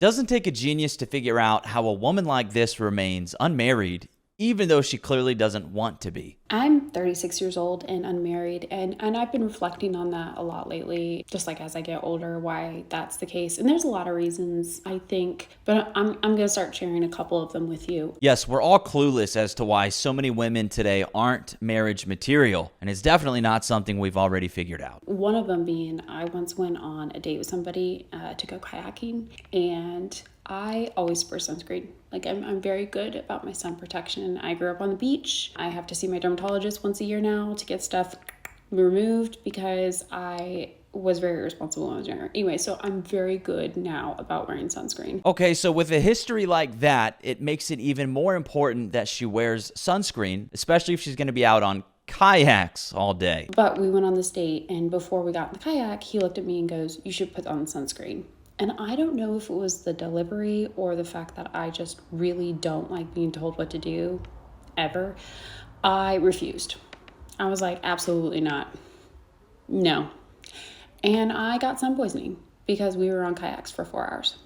Doesn't take a genius to figure out how a woman like this remains unmarried, even though she clearly doesn't want to be. I'm 36 years old and unmarried, and I've been reflecting on that a lot lately, just like as I get older, why that's the case. And there's a lot of reasons, I think, but I'm going to start sharing a couple of them with you. Yes, we're all clueless as to why so many women today aren't marriage material, and it's definitely not something we've already figured out. One of them being, I once went on a date with somebody to go kayaking, and I always wear sunscreen. Like I'm very good about my sun protection. I grew up on the beach. I have to see my dermatologist once a year now to get stuff removed because I was very irresponsible when I was younger. Anyway, so I'm very good now about wearing sunscreen. Okay, so with a history like that, it makes it even more important that she wears sunscreen, especially if she's going to be out on kayaks all day. But we went on this date, and before we got in the kayak, he looked at me and goes, "You should put on sunscreen." And I don't know if it was the delivery or the fact that I just really don't like being told what to do, ever. I refused. I was like, absolutely not. No. And I got sun poisoning because we were on kayaks for 4 hours.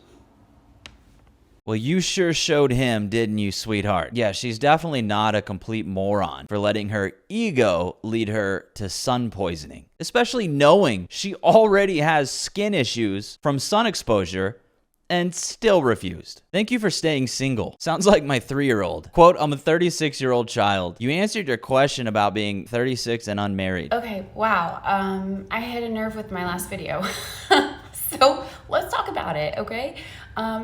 Well, you sure showed him, didn't you, sweetheart? Yeah, she's definitely not a complete moron for letting her ego lead her to sun poisoning, especially knowing she already has skin issues from sun exposure and still refused. Thank you for staying single. Sounds like my 3-year-old. Quote, I'm a 36-year-old child. You answered your question about being 36 and unmarried. Okay, wow. I hit a nerve with my last video. So let's talk about it, okay?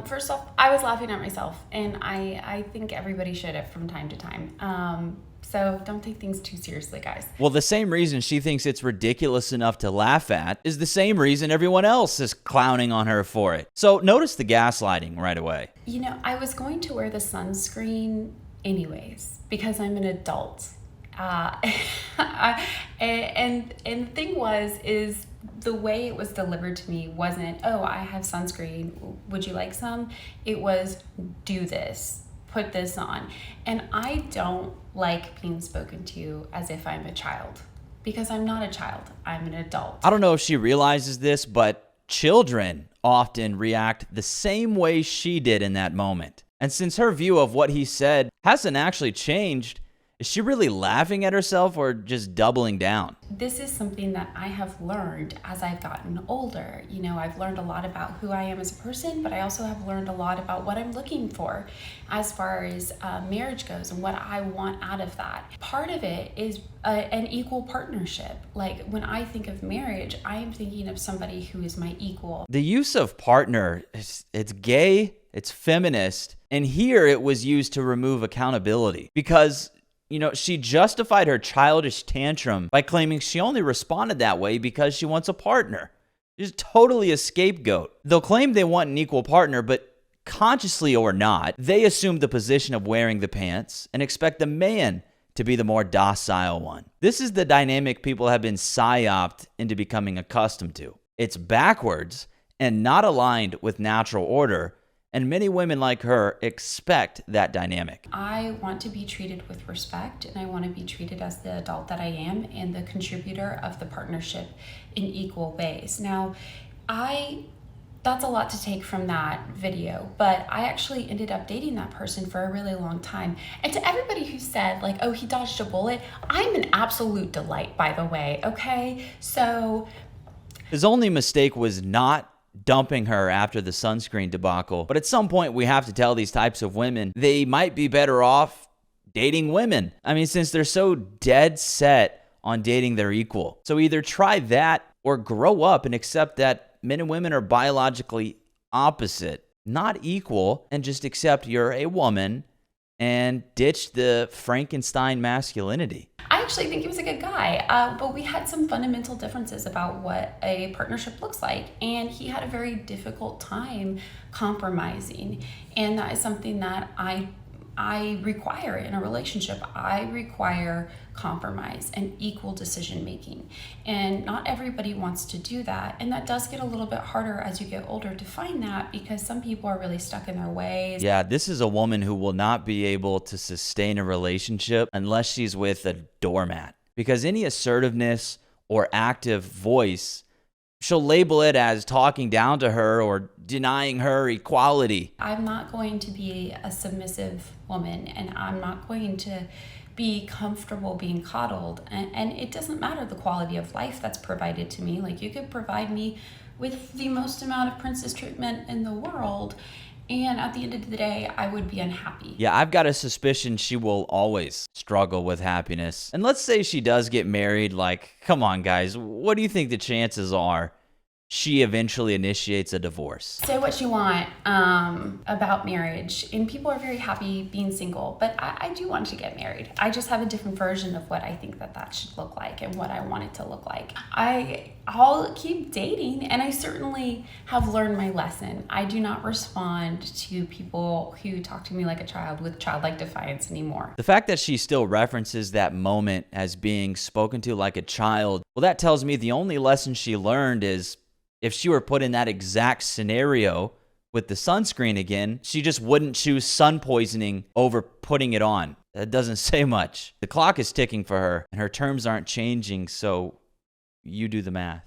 First off, I was laughing at myself, and I think everybody should from time to time. So don't take things too seriously, guys. Well, the same reason she thinks it's ridiculous enough to laugh at is the same reason everyone else is clowning on her for it. So notice the gaslighting right away. You know, I was going to wear the sunscreen anyways because I'm an adult. And the thing is the way it was delivered to me wasn't, oh, I have sunscreen, would you like some? It was, do this, put this on. And I don't like being spoken to as if I'm a child, because I'm not a child, I'm an adult. I don't know if she realizes this, but children often react the same way she did in that moment. And since her view of what he said hasn't actually changed, is she really laughing at herself or just doubling down? This is something that I have learned as I've gotten older. You know, I've learned a lot about who I am as a person, but I also have learned a lot about what I'm looking for as far as marriage goes and what I want out of that. Part of it is an equal partnership. Like when I think of marriage, I am thinking of somebody who is my equal. The use of partner, it's gay, it's feminist, and here it was used to remove accountability because she justified her childish tantrum by claiming she only responded that way because she wants a partner. She's totally a scapegoat. They'll claim they want an equal partner, but consciously or not, they assume the position of wearing the pants and expect the man to be the more docile one. This is the dynamic people have been psyoped into becoming accustomed to. It's backwards and not aligned with natural order, and many women like her expect that dynamic. I want to be treated with respect, and I want to be treated as the adult that I am and the contributor of the partnership in equal ways. Now, that's a lot to take from that video, but I actually ended up dating that person for a really long time. And to everybody who said like, oh, he dodged a bullet, I'm an absolute delight, by the way, okay? So his only mistake was not dumping her after the sunscreen debacle. But at some point, we have to tell these types of women they might be better off dating women. I mean, since they're so dead set on dating their equal. So either try that or grow up and accept that men and women are biologically opposite, not equal, and just accept you're a woman and ditch the Frankenstein masculinity. I actually think he was a good guy, but we had some fundamental differences about what a partnership looks like, and he had a very difficult time compromising, and that is something that I require in a relationship. I require compromise and equal decision making, and not everybody wants to do that, and that does get a little bit harder as you get older to find that because some people are really stuck in their ways. Yeah, this is a woman who will not be able to sustain a relationship unless she's with a doormat, because any assertiveness or active voice she'll label it as talking down to her or denying her equality. I'm not going to be a submissive woman, and I'm not going to be comfortable being coddled. And it doesn't matter the quality of life that's provided to me. Like, you could provide me with the most amount of princess treatment in the world, and at the end of the day, I would be unhappy. Yeah, I've got a suspicion she will always struggle with happiness. And let's say she does get married. Like, come on, guys. What do you think the chances are she eventually initiates a divorce? Say what you want about marriage, and people are very happy being single, but I do want to get married. I just have a different version of what I think that should look like and what I want it to look like. I'll keep dating, and I certainly have learned my lesson. I do not respond to people who talk to me like a child with childlike defiance anymore. The fact that she still references that moment as being spoken to like a child, well, that tells me the only lesson she learned is if she were put in that exact scenario with the sunscreen again, she just wouldn't choose sun poisoning over putting it on. That doesn't say much. The clock is ticking for her, and her terms aren't changing, so you do the math.